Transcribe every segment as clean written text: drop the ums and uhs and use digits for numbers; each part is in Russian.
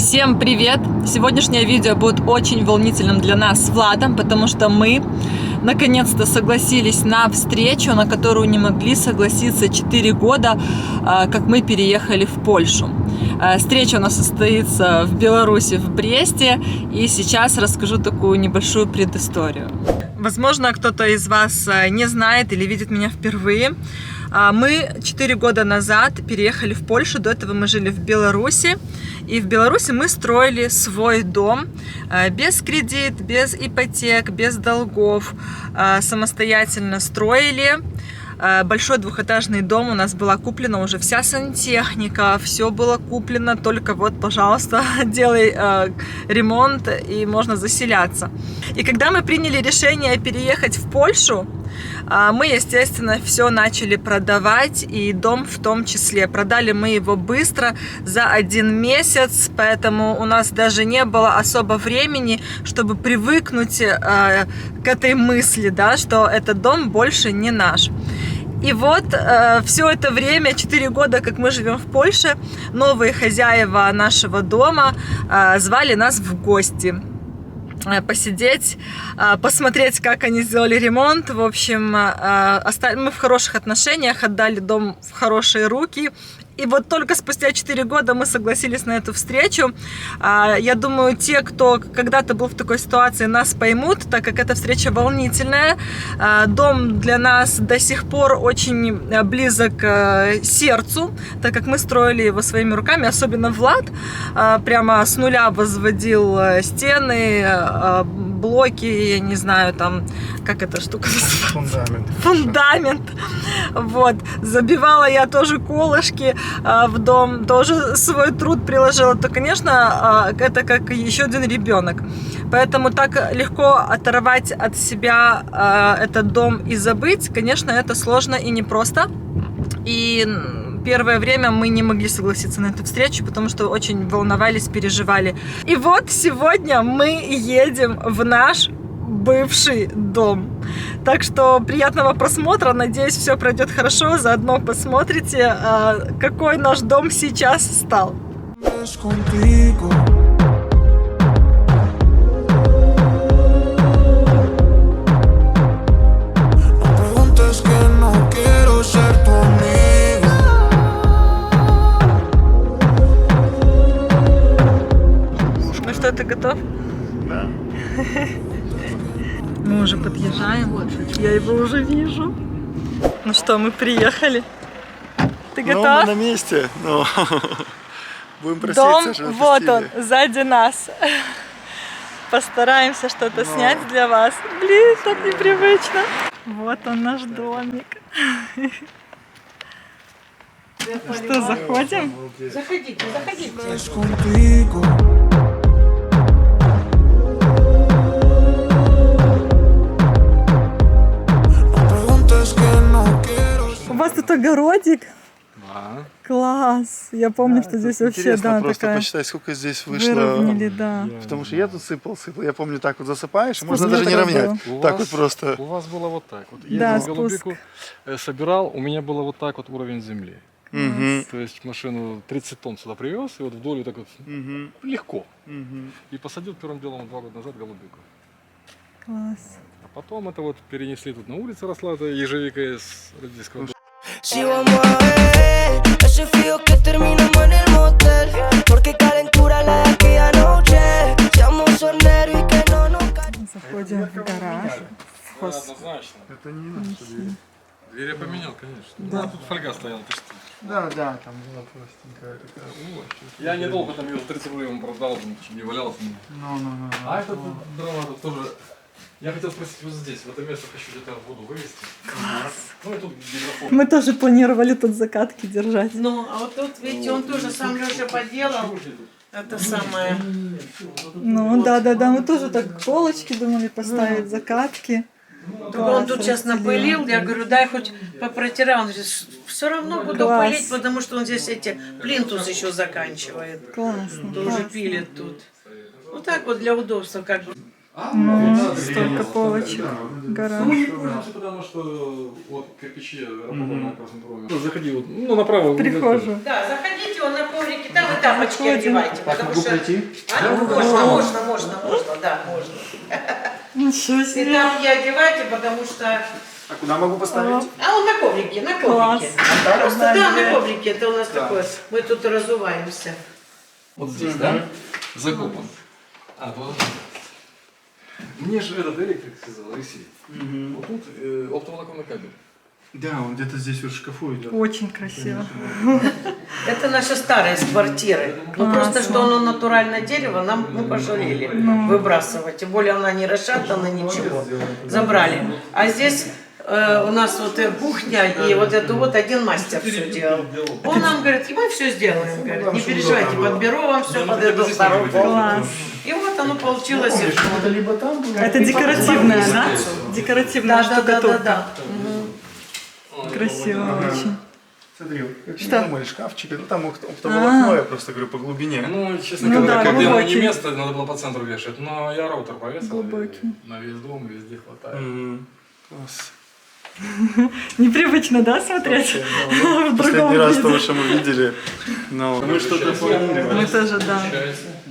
Всем привет! Сегодняшнее видео будет очень волнительным для нас с Владом, потому что мы наконец-то согласились на встречу, на которую не могли согласиться 4 года, как мы переехали в Польшу. Встреча у нас состоится в Беларуси, в Бресте, и сейчас расскажу такую небольшую предысторию. Возможно, кто-то из вас не знает или видит меня впервые. Мы 4 года назад переехали в Польшу, до этого мы жили в Беларуси. И в Беларуси мы строили свой дом без кредит, без ипотек, без долгов, самостоятельно строили. Большой двухэтажный дом, у нас была куплена уже вся сантехника, все было куплено, только вот, пожалуйста, делай ремонт и можно заселяться. И когда мы приняли решение переехать в Польшу, мы, естественно, все начали продавать, и дом в том числе. Продали мы его быстро, за 1 месяц, поэтому у нас даже не было особо времени, чтобы привыкнуть к этой мысли, да, что этот дом больше не наш. И вот все это время, 4 года, как мы живем в Польше, новые хозяева нашего дома звали нас в гости. Посидеть, посмотреть, как они сделали ремонт. В общем, мы в хороших отношениях, отдали дом в хорошие руки. И вот только спустя 4 года мы согласились на эту встречу. Я думаю, те, кто когда-то был в такой ситуации, нас поймут, так как эта встреча волнительная. Дом для нас до сих пор очень близок к сердцу, так как мы строили его своими руками, особенно Влад. Прямо с нуля возводил стены, блоки, я не знаю, там, как эта штука называется? Фундамент. Вот. Забивала я тоже колышки в дом, тоже свой труд приложила, то, конечно, это как еще один ребенок. Поэтому так легко оторвать от себя этот дом и забыть, конечно, это сложно и непросто. И первое время мы не могли согласиться на эту встречу, потому что очень волновались, переживали. И вот сегодня мы едем в наш бывший дом. Так что приятного просмотра. Надеюсь, все пройдет хорошо. Заодно посмотрите, какой наш дом сейчас стал. Ну что, ты готов? Да. Мы уже подъезжаем, я его уже вижу. Ну что, мы приехали. Ты готов? Ну, мы на месте, но будем проситься, Дом, чтобы вот он, пустили. сзади нас. Постараемся что-то снять для вас. Блин, так непривычно. Вот он, наш домик. Что, заходим? Заходите, заходите. У вас тут огородик? Да. Класс! Я помню, что здесь вообще, Интересно да, просто такая... посчитать, сколько здесь вышло. Выровняли, да. Потому что я тут сыпал. Я помню, так вот засыпаешь, можно Спуск даже не метров равнять. был. Так вот просто. У вас было вот так вот. Да, Ездил в Голубику, собирал, у меня было вот так вот уровень земли. Мгм. То есть машину 30 тонн сюда привез, и вот вдоль вот так вот Мгм. легко. Мгм. И посадил первым делом 2 года назад голубику. Класс. А потом это вот перенесли, тут на улице росла эта ежевика из родительского дома. Si vamos a ver ese frío que terminamos en el motel, porque calentura la de aquella noche, seamos sorneros y que no nos cachen. Заходим в гараж. Да, однозначно. Это не наша дверь. Дверь я поменял, конечно. Да. Тут фольга стояла, ты что? Да, да, там была простенькая такая. О, Я недолго там ее за 30 рублей ему продал, чтобы не валялся. Ну. А это тут дрова тут тоже. Я хотел спросить вот здесь, в это место хочу где-то воду вывести. Ну и тут гидрофон. Мы тоже планировали тут закатки держать. Ну, а вот тут, видите, он тоже сам Леша поделал. Это самое. Ну, да, мы тоже так полочки думали поставить, закатки. Он тут сейчас напылил, я говорю, дай хоть попротирай. Он говорит, все равно буду Класс. пылить, потому что он здесь эти плинтус еще заканчивает. Классно. Тоже пилит тут. Вот так вот для удобства как бы. Ну, столько полочек. Гора. Ну, не помните, потому что вот кирпичи работали на красном проме. Ну, заходи вот, ну, направо. Прихожу. Да, заходите, он на коврике, там и тапочки одевайте, потому что... пройти? А, можно, да, можно. Ничего И себе. тапки одевайте, потому что... А куда могу поставить? А он на коврике, на Класс. коврике. Просто да, на коврике, это у нас такое, мы тут разуваемся. Вот здесь, да? Закопан. А, вот. Мне же этот электрик сказал, Алексей. Вот тут оптоволоконный кабель. Да, он где-то здесь вот в шкафу идет. Очень красиво. Это наша старая из квартиры. Ну просто что оно натуральное дерево, нам мы пожалели выбрасывать. Тем более она не расшатана, ничего. Забрали. А здесь у нас вот и кухня, и вот это вот один мастер все делал. Он нам говорит, мы все сделаем. Говорит, не переживайте, подберу вам все под эту старую полку. Класс. И вот оно получилось. Это либо там было. Это декоративная, да? Декоративная штукатурка. Да. Красиво очень. Смотри, как Что? думали, шкафчик, ну там оптоволокно, я просто говорю, по глубине. Ну, честно Ну говоря, да, как дело не глубокий. место, надо было по центру вешать. Но я роутер повесил. Глубокий. И на весь дом везде хватает. Класс. Непривычно, да, смотреть? В Последний другом раз виде. то, что мы видели. Но мы что-то планировали. Мы тоже, да.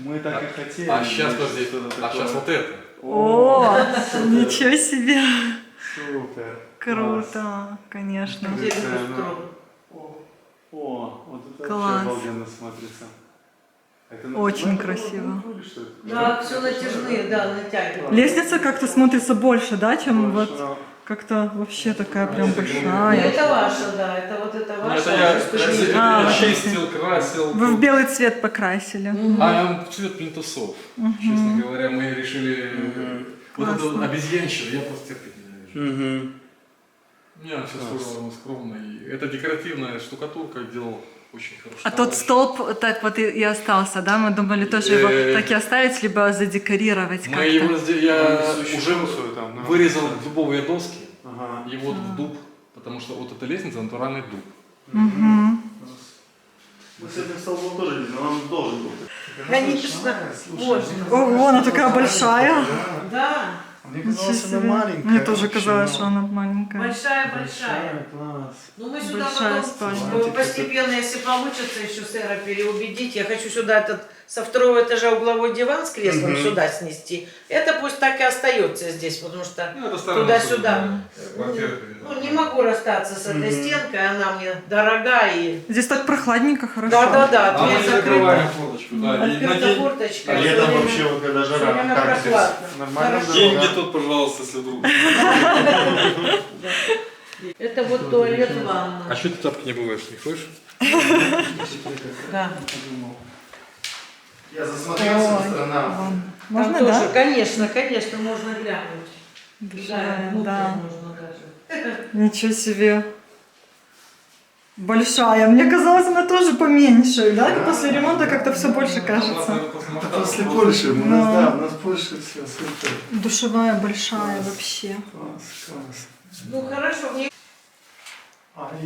Мы так и хотели. А сейчас, подожди, а сейчас вот это. О, ничего себе. Супер. Круто, конечно. О, вот это Класс. вообще обалденно смотрится. Это Очень красиво. Да, все натяжные, да, натягивают. Лестница как-то смотрится больше, да, чем вот как-то вообще такая прям Ну, большая. это ваша, да, это вот это Ну, ваша. это я ступенька. А, чистил, красил. Вы в белый цвет покрасили. А цвет плинтусов. Честно говоря, мы решили... Вот это обезьянщина, я просто терпеть не ненавижу. У меня все скромно. И это декоративная штукатурка, делал очень хорошо. А тот столб так вот и остался, да? Мы думали тоже его так и оставить, либо задекорировать Мы его, как-то. я уже уже там, да. вырезал дубовые доски, Ага. и вот в дуб, потому что вот эта лестница натуральный дуб. Мгм. Мы с этим столбом тоже не знаем, он должен был. Конечно, можно. Ого, она такая большая. Да, Мне Ничего казалось, она себе. маленькая. Мне тоже вообще, казалось, но- что она маленькая. большая. Класс. Ну мы сюда Большая потом спальня. постепенно, если получится еще сэра переубедить, я хочу сюда этот со второго этажа угловой диван с креслом сюда снести. Это пусть так и остается здесь, потому что Ну, это старая туда-сюда. квартира. Ну, не могу расстаться с этой стенкой, она мне дорога и... Здесь так прохладненько, хорошо. Да, А мы дверь не закрываем закрыта. форточку. Да, и на Открыта день- форточка. А всё летом время- вообще, вот когда всё жара, время как здесь? прохладно. Нормально? Хорошо. Деньги тут, пожалуйста, если вдруг. Это вот туалет, ванна. А что ты тапки не бываешь, не ходишь? Да. Я засмотрелся по сторонам. Можно, Там тоже, да? конечно, можно глянуть. Большая, внутрь да. можно даже. Ничего себе. Большая. Мне казалось, она тоже поменьше, да? После ремонта как-то все больше кажется. После Польши, у нас Польша все, супер. Душевая большая вообще. Класс. Ну хорошо, мне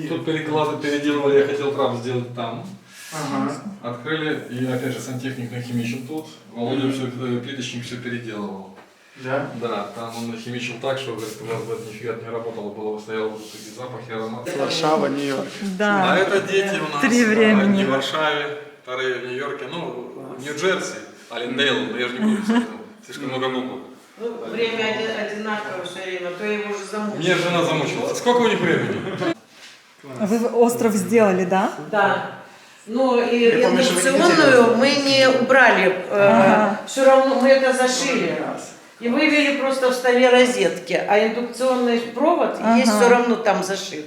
Тут переклады переделывали, я хотел трап сделать там. Ага. Открыли, и опять же сантехник нахимичил тут. Володя все, плиточник все переделывал. Да? Да, там он нахимичил так, что говорит, у вас бы это нифига не работало, было бы стояло вот такие запахи, ароматы. Варшава, Нью-Йорк. А Да. это дети у нас. 3 времени. Одни в Варшаве, вторые в Нью-Йорке, ну, Нью-Джерси, Аллендейл, но я же не буду писать, слишком много букв. ну, время одинаковое все время, то я его уже замучила. Мне жена замучила. Сколько у них времени? Вы остров сделали, да? Да. Но и Я помню, что вы не индукционную мы не убрали, Ага. все равно мы это зашили. И вывели просто в столе розетки, а индукционный провод есть Ага. все равно там зашит.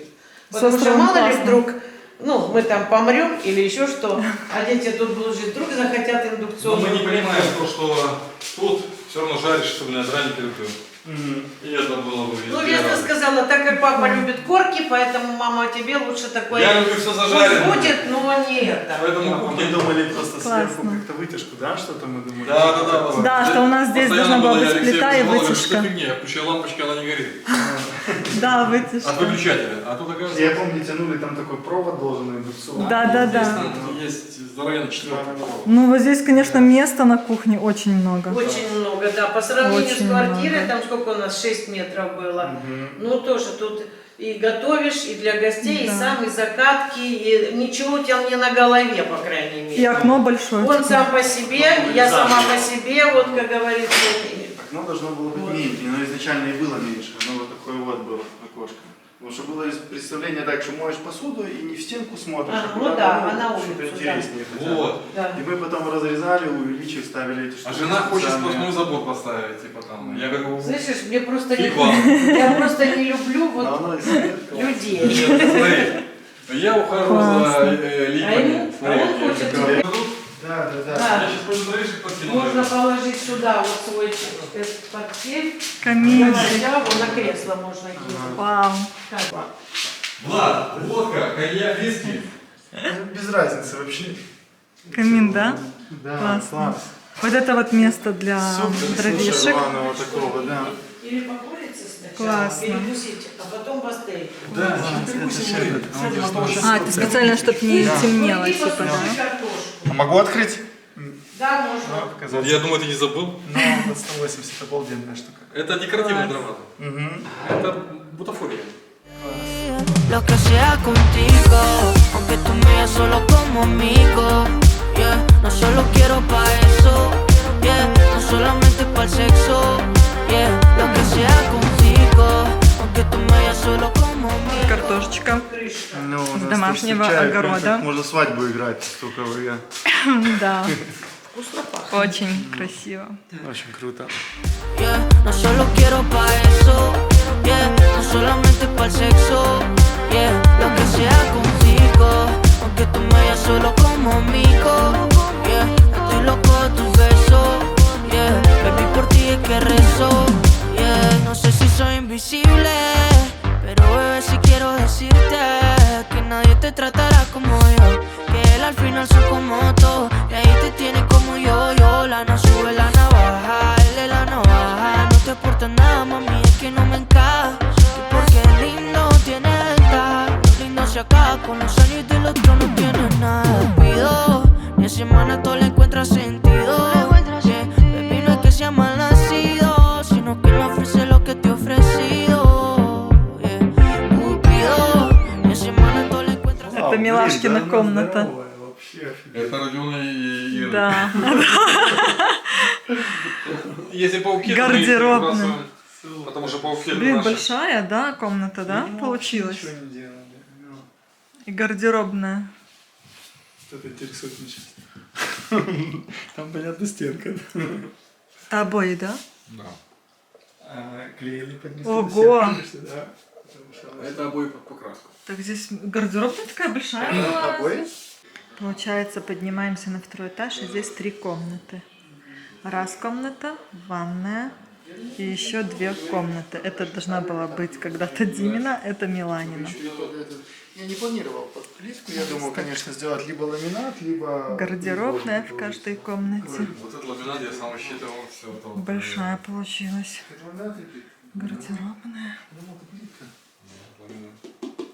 С Потому что островом мало ли классно. вдруг, ну, мы там помрем или еще что, а дети тут будут жить, вдруг захотят Но индукционную. мы не понимаем то, что тут все равно жаришь, особенно драники люблю. И это было бы везде. Ну, Веста сказала, так как папа любит корки, поэтому, мама, тебе лучше такое. Я люблю все Пусть зажаренное. будет, но не это. Поэтому Мы кухня думали просто сверху Классно. как-то вытяжку, да, что-то мы думали. Да. Да, что у нас здесь должна была быть плита и вытяжка. Что фигня, я включаю лампочки, она не горит. Да, От вытяжка. выключателя. А тут оказывается... Я помню, тянули, там такой провод должен индукционный. Да. Есть здоровенный четвертый провод. Ну, вот здесь, конечно, места на кухне очень много. Очень много, да. По сравнению Очень с квартирой, много. там сколько у нас, 6 метров было. Ну, тоже тут и готовишь, и для гостей, и Да. сам, и закатки, и ничего у тебя не на голове, по крайней мере. И окно большое. Он сам по себе, я сама по себе, вот как говорится. Окно должно было быть меньше, но изначально и было меньше. Оно вот такое вот было окошко. Потому что было представление так, что моешь посуду и не в стенку смотришь, А, ну куда-то, да, а на что-то улицу, интереснее. хотя бы. Вот. Да. И мы потом разрезали, увеличили, ставили эти А штуки. жена хочет специальные. сплошной забор поставить, типа там. Я говорю, Слышишь, мне просто фиг вам. я просто не люблю Но вот оно и свет, людей. Нет, смотри, я ухожу за липами. А он хочет тебе- Да. Да. Я сейчас пойду дровишек подкину. Можно положить сюда вот свой портфель. Камин. Да, вот на кресло можно кинуть. Вау. Так. Влад, водка, коньяк, виски. Без разницы вообще. Камин, да? Да, Классно. класс. Вот это вот место для Супер, дровишек. слушай, главного такого, да. Или покуриться сначала, Классно. перекусить, а потом постейки. Да, сейчас перекусим мы. Сядем, а то сейчас... А, это специально, чтобы не темнело, И типа, послушай да? картошку. Могу открыть? Да, можно. Показать. Я думаю, ты не забыл. Ну, вот 180, это обалденная штука. Это декоративные дрова. Угу. Это бутафория. Lo que sea contigo, aunque tú me veas solo como amigo. Yeah, no solo quiero pa' eso. Yeah, no solamente pa' el sexo. Yeah, lo que sea contigo, aunque tú me veas solo como amigo. Картошечка. Ну, С домашнего огорода. Можно свадьбу играть, столько я. Да. Очень красиво. Очень круто. Yeah, no solo quiero pa' eso. Yeah, no solamente pa' el sexo. Yeah, lo que sea contigo, aunque tú me veas solo como amigo. Yeah, estoy loco de tus besos. Yeah, baby, por ti es que rezo. Yeah, no sé si soy invisible, pero bebé, si quiero decirte que nadie te tratará como yo, que él al final son como todos, y ahí te tiene como yo. Lana sube la navaja, él es la navaja. No te aporta nada, mami, es que no me encaja. Y porque es lindo tiene ventaja. Lo lindo se acaba con los años y del otro no tiene nada. Pido, ni en semana todo le encuentra sentido. Yeah, baby, no es que sea mal nacido, sino que me ofrece lo que te he ofrecido. Yeah, Cupido, ni en semana todo le encuentra sentido. Это Милашкина комната. Это Родион и Ира. Да. Если пауки, Гардеробная. то мы их выбрасываем, потому что пауки Блин, наши. большая, да, комната, да, получилась? Ничего не делали. Ну, И гардеробная. это интересует меня сейчас. Там, понятно, стенка. А обои, да? Да. А, клеили под Ого! Да. Это обои под покраску. Так здесь гардеробная такая большая была. Обои? Получается, поднимаемся на второй этаж, и здесь 3 комнаты. Раз комната, ванная и еще 2 комнаты. Это должна была быть когда-то Димина, это Миланина. Я не планировал под плитку. Я думал, конечно, сделать либо ламинат, либо... Гардеробная в каждой комнате. Вот этот ламинат я сам рассчитывал все это. Вот. Большая получилась. Это ламинат или плитка? Гардеробная. Ну, это плитка. Ламинат.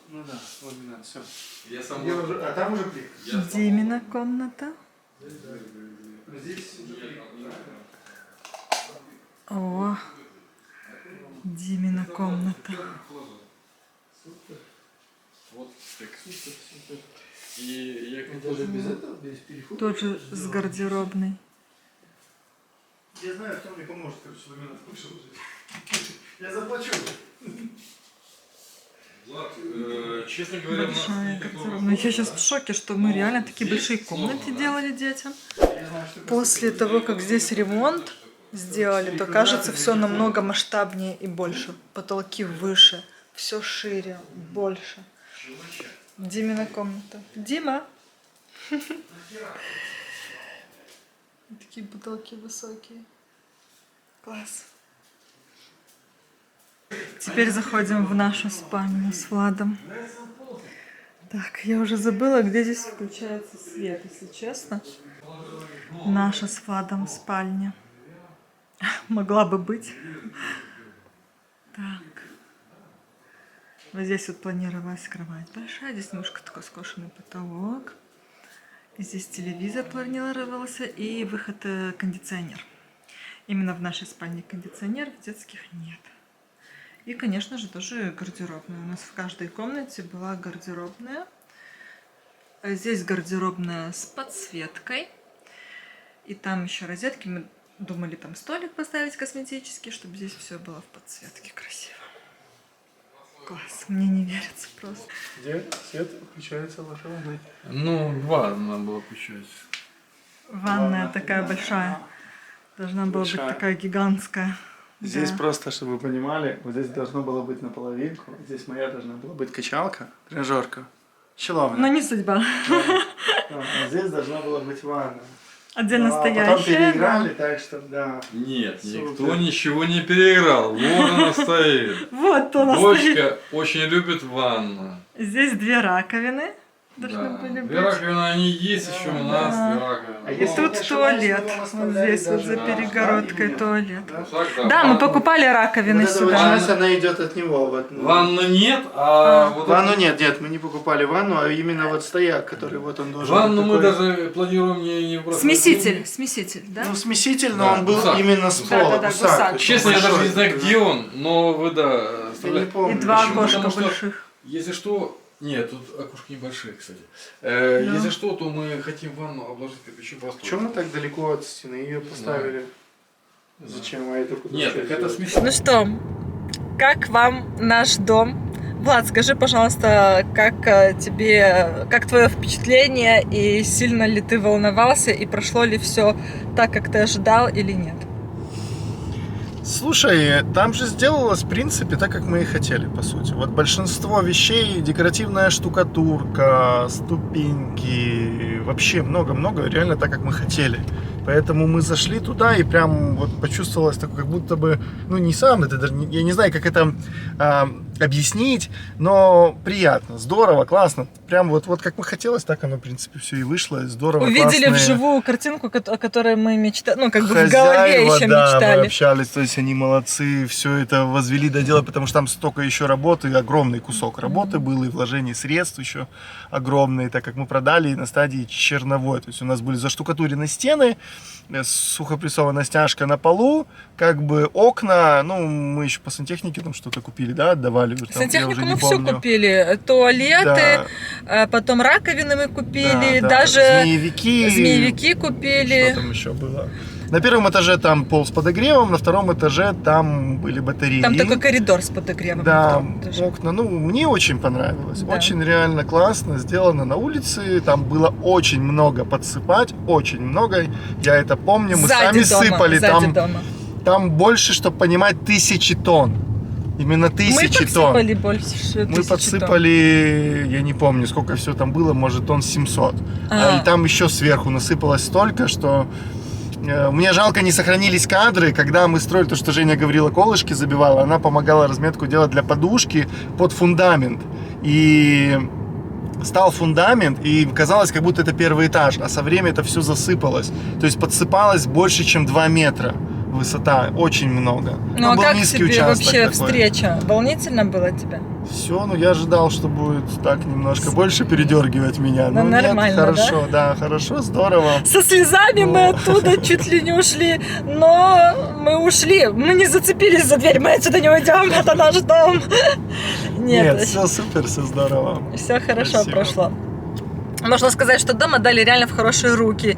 Ну да, ламинат, все. Я сам... А там уже плитка. Я сам- Димина комната. Здесь... О, Димина комната. Вот стык. И я как Даже без этого, без перехода. Тоже с гардеробной. Я знаю, кто мне поможет, короче, ламинат вышел уже. Я заплачу. Влад, честно говоря, Большая гардеробная. Я сейчас в шоке, что мы реально такие большие комнаты делали детям. После того, как здесь ремонт сделали, то кажется все намного масштабнее и больше. Потолки выше, все шире, больше. Димина комната. Дима! Такие потолки высокие. Класс. Теперь заходим в нашу спальню с Владом. Так, я уже забыла, где здесь включается свет, если честно. Наша с Владом спальня. Могла бы быть. Так. Вот здесь вот планировалась кровать большая. Здесь немножко такой скошенный потолок. И здесь телевизор планировался и выход кондиционер. Именно в нашей спальне кондиционер, в детских нет. И, конечно же, тоже гардеробная. У нас в каждой комнате была гардеробная. Здесь гардеробная с подсветкой. И там еще розетки. Мы думали там столик поставить косметический, чтобы здесь все было в подсветке красиво. Класс, мне не верится просто. Где свет включается в вашей ванной? Ну, два надо было включать. Ванная такая большая. Должна была быть такая гигантская. Здесь Да. просто, чтобы вы понимали, вот здесь должно было быть наполовинку, здесь моя должна была быть качалка, тренажерка, щеловная. Но не судьба. А здесь должна была быть ванна. Отдельно А потом стоящая. переиграли, так что да. Нет, Супер. никто ничего не переиграл. Вот она стоит. Вот у нас стоит. Дочка очень любит ванну. Здесь 2 раковины. Должны Да. были Две быть. раковины, они есть еще у нас. Да. Две А раковины. И тут туалет. Вот здесь вот за даже, перегородкой да, туалет. Да? Так, Да, мы покупали раковины Вот эта вот сюда. часть, она идет от него. Вот. Ванны нет, а вот Ванну эту- нет, мы не покупали ванну, а именно вот стояк, который вот он должен Ванну быть мы такой. даже планируем не выбрасывать. Смеситель, да? Ну, смеситель, но Да, он был гусак. именно с Гусак. пола. Да-да-да, гусак. гусак. Честно, я даже Большой. не знаю, где он, но вы, да, Я не оставляете. помню. И 2 Почему? окошка Потому что- больших. Если что... Нет, тут окошки небольшие, кстати. Если что, то мы хотим ванну обложить кирпичом просто. Почему мы так далеко от стены ее поставили? Зачем? А это куда? Нет, что так это сделать? смешно. Ну что, как вам наш дом? Влад, скажи, пожалуйста, как тебе, как твое впечатление, и сильно ли ты волновался, и прошло ли все так, как ты ожидал, или нет? Слушай, там же сделалось, в принципе, так, как мы и хотели, по сути. Вот большинство вещей, декоративная штукатурка, ступеньки, вообще много-много, реально так, как мы хотели. Поэтому мы зашли туда, и прям вот почувствовалось такое, как будто бы, ну не сам, это даже, я не знаю, как это объяснить, но приятно, здорово, классно. Прям вот как мы хотелось, так оно, в принципе, все и вышло, здорово, Увидели классные вживую картинку, о которой мы мечтали, ну, как бы в голове хозяева, еще да, мы мечтали. общались, то есть они молодцы, все это возвели до дела, потому что там столько еще работы, огромный кусок работы был, и вложений средств еще огромные, так как мы продали на стадии черновой, то есть у нас были заштукатурены стены, сухопрессованная стяжка на полу, как бы окна, ну, мы еще по сантехнике там что-то купили, да, отдавали. Там, Сантехнику я уже мы не все помню. купили, туалеты, Да, потом раковины мы купили, да, даже змеевики Что купили. там еще было? На первом этаже там пол с подогревом, на втором этаже там были батареи. Там такой коридор с подогревом. на Да, втором этаже. окна. Ну, мне очень понравилось. Да. Очень реально классно сделано на улице. Там было очень много подсыпать, очень много. Я это помню. Мы Сзади сами дома, сыпали. сзади дома. Там больше, чтобы понимать, 1000 тонн. Именно 1000 Мы тонн. подсыпали больше Мы 1000 подсыпали, я не помню, сколько все там было, может, тонн 700. А. И там еще сверху насыпалось столько, что мне жалко, не сохранились кадры, когда мы строили то, что Женя говорила, колышки забивала, она помогала разметку делать для подушки под фундамент. И стал фундамент, и казалось, как будто это первый этаж, а со временем это все засыпалось. То есть подсыпалось больше, чем 2 метра высота, очень много. Ну а был как низкий тебе участок вообще такой. встреча? Волнительно было тебе? Все, ну я ожидал, что будет так немножко больше передергивать меня. Ну, нет, нормально, хорошо, да, хорошо, здорово. Со слезами мы Ну. оттуда чуть ли не ушли, но мы ушли. Мы не зацепились за дверь, мы отсюда не уйдем, это наш дом. Нет, Нет, все супер, все здорово. все хорошо Спасибо. прошло. Можно сказать, что дом отдали реально в хорошие руки.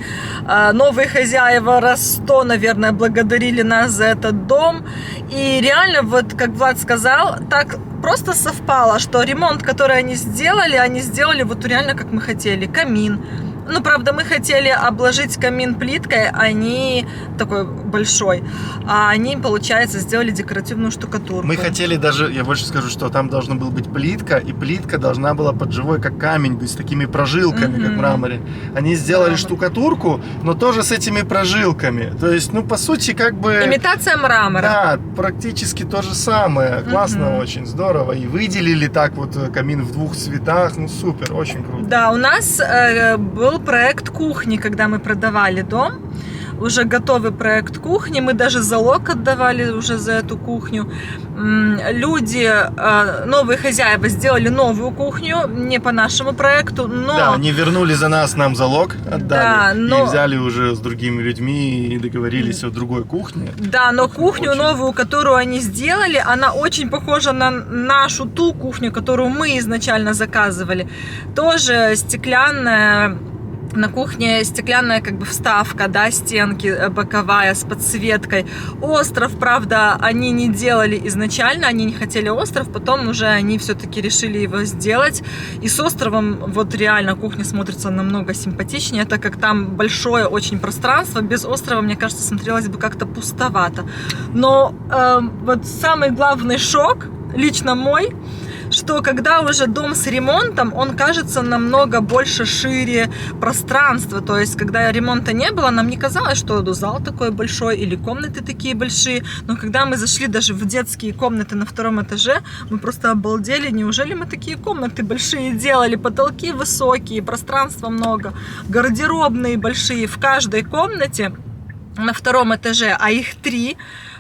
Новые хозяева раз 100, наверное, благодарили нас за этот дом. И реально, вот как Влад сказал, так просто совпало, что ремонт, который они сделали вот реально как мы хотели. Камин, Ну, правда, мы хотели обложить камин плиткой, они такой большой, а они, получается, сделали декоративную штукатурку. Мы хотели даже, я больше скажу, что там должна была быть плитка, и плитка должна была под живой, как камень, быть, с такими прожилками, как в мраморе. Они сделали штукатурку, но тоже с этими прожилками. То есть, ну, по сути, как бы... Имитация мрамора. Да, практически то же самое. Классно, очень здорово. И выделили так вот камин в двух цветах. Ну, супер, очень круто. Да, у нас был проект кухни, когда мы продавали дом. Уже готовый проект кухни. Мы даже залог отдавали уже за эту кухню. Люди, новые хозяева, сделали новую кухню, не по нашему проекту, но... Да, они вернули за нас, нам залог отдали. Да, но... И взяли уже с другими людьми и договорились о другой кухне. Да, но кухню новую, которую они сделали, она очень похожа на нашу ту кухню, которую мы изначально заказывали. Тоже стеклянная. На кухне стеклянная как бы вставка, да, стенки боковая с подсветкой. Остров, правда, они не делали изначально, они не хотели остров, потом уже они все-таки решили его сделать. И с островом вот реально кухня смотрится намного симпатичнее, так как там большое очень пространство. Без острова, мне кажется, смотрелось бы как-то пустовато. Но вот самый главный шок, лично мой, что когда уже дом с ремонтом, он кажется намного больше, шире пространства. То есть, когда ремонта не было, нам не казалось, что зал такой большой или комнаты такие большие. Но когда мы зашли даже в детские комнаты на втором этаже, мы просто обалдели. Неужели мы такие комнаты большие делали? Потолки высокие, пространства много, гардеробные большие в каждой комнате на втором этаже, а их 3.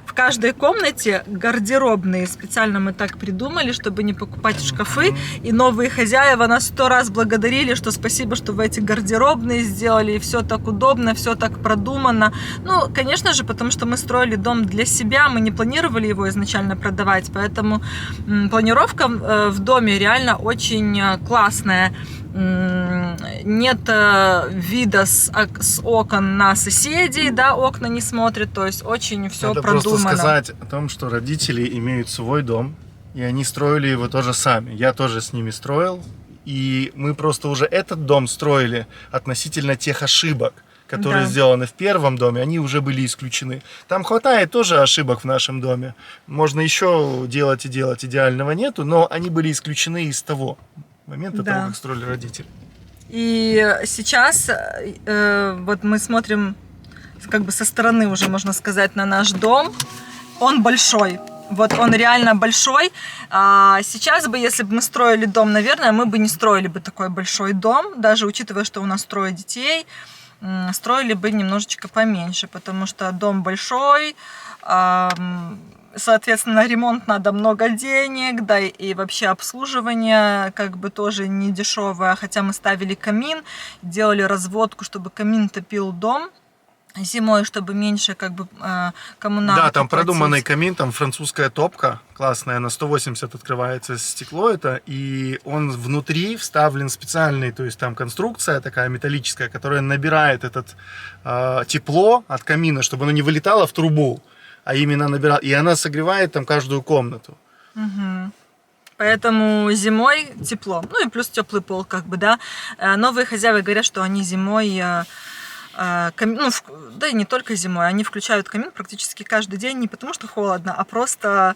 В каждой комнате гардеробные. Специально мы так придумали, чтобы не покупать шкафы. И новые хозяева нас 100 раз благодарили, что спасибо, что вы эти гардеробные сделали. И все так удобно, все так продумано. Ну, конечно же, потому что мы строили дом для себя. Мы не планировали его изначально продавать. Поэтому планировка в доме реально очень классная. Нет вида с окон на соседей, да, окна не смотрят, то есть очень все Надо продумано. Просто сказать о том, что родители имеют свой дом, и они строили его тоже сами. Я тоже с ними строил, и мы просто уже этот дом строили относительно тех ошибок, которые сделаны в первом доме, они уже были исключены. Там хватает тоже ошибок в нашем доме. Можно еще делать и делать, идеального нету, но они были исключены из того момента, того, как строили родители. И сейчас вот мы смотрим как бы со стороны уже, можно сказать, на наш дом. Он большой. Вот он реально большой. Сейчас бы, если бы мы строили дом, наверное, мы бы не строили бы такой большой дом. Даже учитывая, что у нас 3 детей, строили бы немножечко поменьше, потому что дом большой, соответственно, на ремонт надо много денег, да, и вообще обслуживание как бы тоже не дешевое. Хотя мы ставили камин, делали разводку, чтобы камин топил дом зимой, чтобы меньше как бы коммуналки. Да, там платить. продуманный камин, там французская топка классная, на 180 открывается стекло это, и он внутри вставлен специальный, то есть там конструкция такая металлическая, которая набирает этот тепло от камина, чтобы оно не вылетало в трубу, а именно набирала, и она согревает там каждую комнату. Угу. Поэтому зимой тепло. Ну и плюс теплый пол, как бы, да. Новые хозяева говорят, что они зимой, ну, да и не только зимой, они включают камин практически каждый день, не потому что холодно, а просто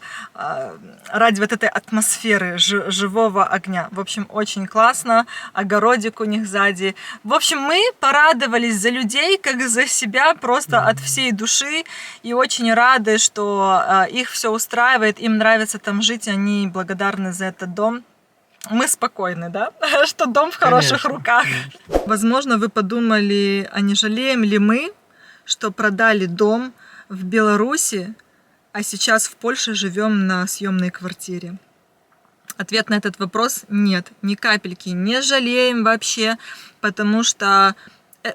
ради вот этой атмосферы живого огня. В общем, очень классно. Огородик у них сзади. В общем, мы порадовались за людей, как за себя, просто от всей души. И очень рады, что их все устраивает, им нравится там жить, они благодарны за этот дом. Мы спокойны, да? Что дом в хороших руках. Возможно, вы подумали, а не жалеем ли мы, что продали дом в Беларуси, а сейчас в Польше живем на съемной квартире? Ответ на этот вопрос – нет, ни капельки. Не жалеем вообще, потому что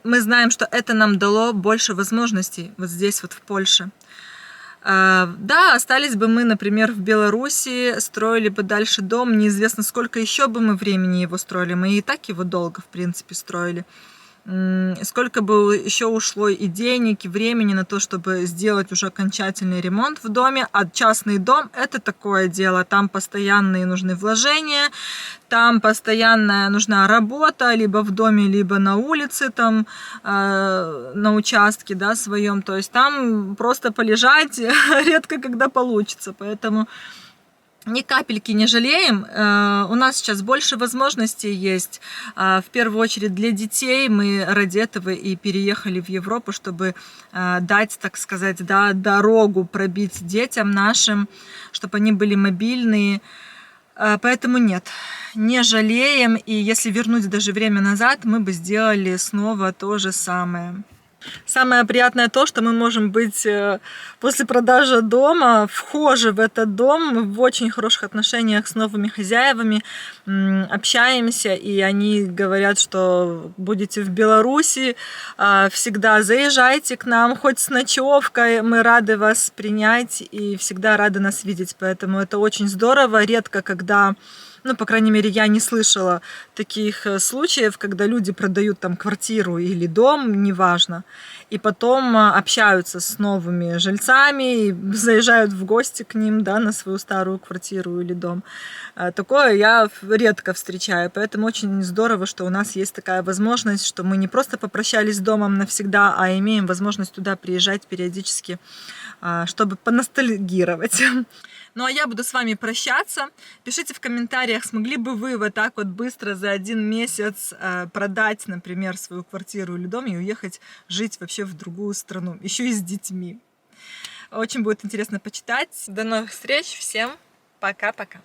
мы знаем, что это нам дало больше возможностей вот здесь вот в Польше. Да, остались бы мы, например, в Беларуси, строили бы дальше дом, неизвестно, сколько еще бы мы времени его строили. Мы и так его долго, в принципе, строили. сколько бы еще ушло и денег, и времени на то, чтобы сделать уже окончательный ремонт в доме. А частный дом — это такое дело. Там постоянные нужны вложения, там постоянная нужна работа, либо в доме, либо на улице, там, на участке, да, своем. То есть там просто полежать редко когда получится. Поэтому ни капельки не жалеем. У нас сейчас больше возможностей есть. В первую очередь для детей. Мы ради этого и переехали в Европу, чтобы дать, так сказать, да, дорогу пробить детям нашим, чтобы они были мобильные. Поэтому нет, не жалеем. И если вернуть даже время назад, мы бы сделали снова то же самое. Самое приятное то, что мы можем быть после продажи дома вхожи в этот дом, в очень хороших отношениях с новыми хозяевами, общаемся, и они говорят, что будете в Беларуси, всегда заезжайте к нам, хоть с ночевкой, мы рады вас принять и всегда рады нас видеть, поэтому это очень здорово, редко когда... Ну, по крайней мере, я не слышала таких случаев, когда люди продают там квартиру или дом, неважно, и потом общаются с новыми жильцами, и заезжают в гости к ним, да, на свою старую квартиру или дом. Такое я редко встречаю, поэтому очень здорово, что у нас есть такая возможность, что мы не просто попрощались с домом навсегда, а имеем возможность туда приезжать периодически, чтобы поностальгировать. Ну а я буду с вами прощаться. Пишите в комментариях, смогли бы вы вот так вот быстро за 1 месяц продать, например, свою квартиру или дом и уехать жить вообще в другую страну, еще и с детьми. Очень будет интересно почитать. До новых встреч, всем пока-пока.